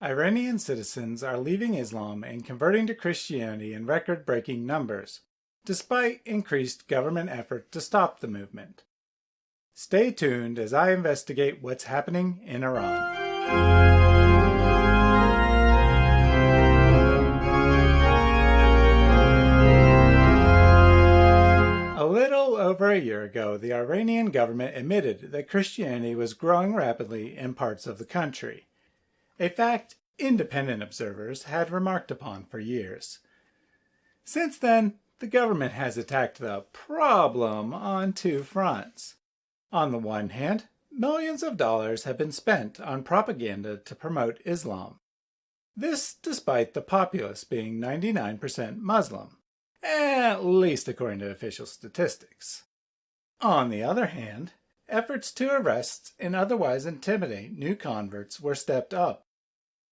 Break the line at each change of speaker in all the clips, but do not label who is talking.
Iranian citizens are leaving Islam and converting to Christianity in record-breaking numbers, despite increased government effort to stop the movement. Stay tuned as I investigate what's happening in Iran. A little over a year ago, the Iranian government admitted that Christianity was growing rapidly in parts of the country, a fact independent observers had remarked upon for years. Since then, the government has attacked the problem on two fronts. On the one hand, millions of dollars have been spent on propaganda to promote Islam. This despite the populace being 99% Muslim, at least according to official statistics. On the other hand, efforts to arrest and otherwise intimidate new converts were stepped up.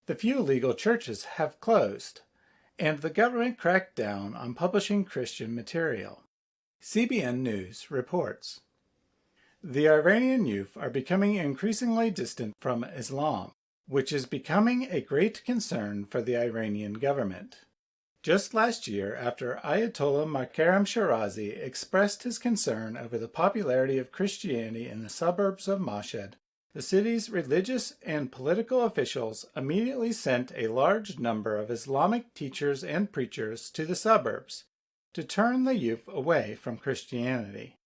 The few legal churches have closed, and the government cracked down on publishing Christian material. CBN News reports. The Iranian youth are becoming increasingly distant from Islam, which is becoming a great concern for the Iranian government. Just last year, after Ayatollah Makarem Shirazi expressed his concern over the popularity of Christianity in the suburbs of Mashhad, the city's religious and political officials immediately sent a large number of Islamic teachers and preachers to the suburbs to turn the youth away from Christianity.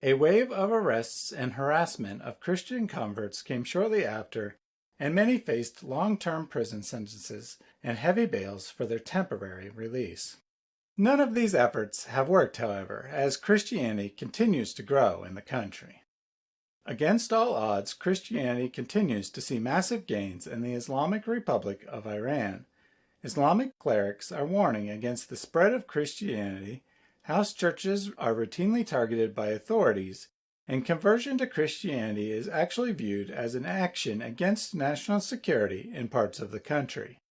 A wave of arrests and harassment of Christian converts came shortly after, and many faced long-term prison sentences and heavy bails for their temporary release. None of these efforts have worked, however, as Christianity continues to grow in the country. Against all odds, Christianity continues to see massive gains in the Islamic Republic of Iran. Islamic clerics are warning against the spread of Christianity, house churches are routinely targeted by authorities, and conversion to Christianity is actually viewed as an action against national security in parts of the country.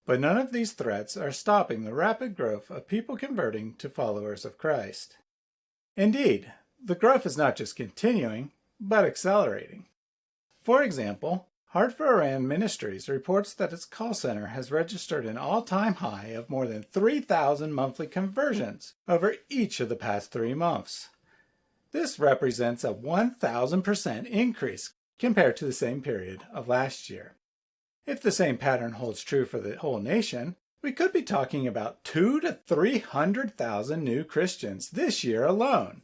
But none of these threats are stopping the rapid growth of people converting to followers of Christ. Indeed, the growth is not just continuing, but accelerating. For example, Heart for Iran Ministries reports that its call center has registered an all-time high of more than 3,000 monthly conversions over each of the past 3 months. This represents a 1,000% increase compared to the same period of last year. If the same pattern holds true for the whole nation, we could be talking about 200,000 to 300,000 new Christians this year alone.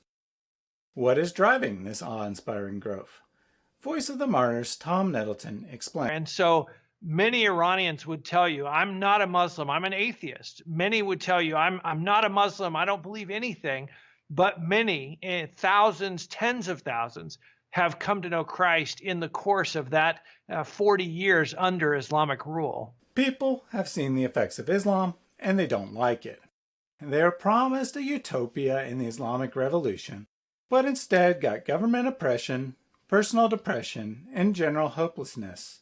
What is driving this awe-inspiring growth? Voice of the Martyrs Tom Nettleton explains.
And so many Iranians would tell you, I'm not a Muslim, I'm an atheist. Many would tell you, I'm not a Muslim, I don't believe anything. But many, thousands, tens of thousands, have come to know Christ in the course of that 40 years under Islamic rule.
People have seen the effects of Islam, and they don't like it. They are promised a utopia in the Islamic Revolution, but instead got government oppression, personal depression, and general hopelessness.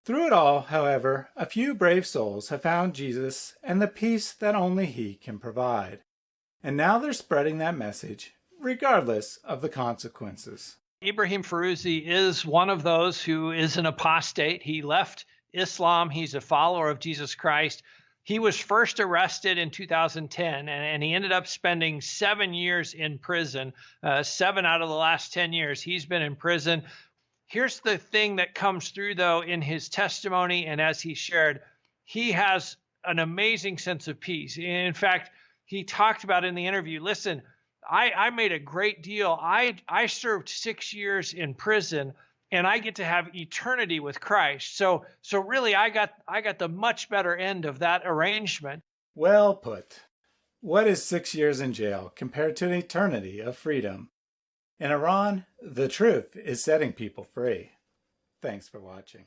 Through it all, however, a few brave souls have found Jesus and the peace that only He can provide. And now they're spreading that message, regardless of the consequences.
Ibrahim Feruzi is one of those who is an apostate. He left Islam. He's a follower of Jesus Christ. He was first arrested in 2010, and he ended up spending 7 years in prison. 7 out of the last 10 years, he's been in prison. Here's the thing that comes through, though, in his testimony and as he shared. He has an amazing sense of peace. In fact, he talked about in the interview, listen, I made a great deal. I served 6 years in prison, and I get to have eternity with Christ. So really, I got the much better end of that arrangement.
Well put. What is 6 years in jail compared to an eternity of freedom? In Iran, the truth is setting people free. Thanks for watching.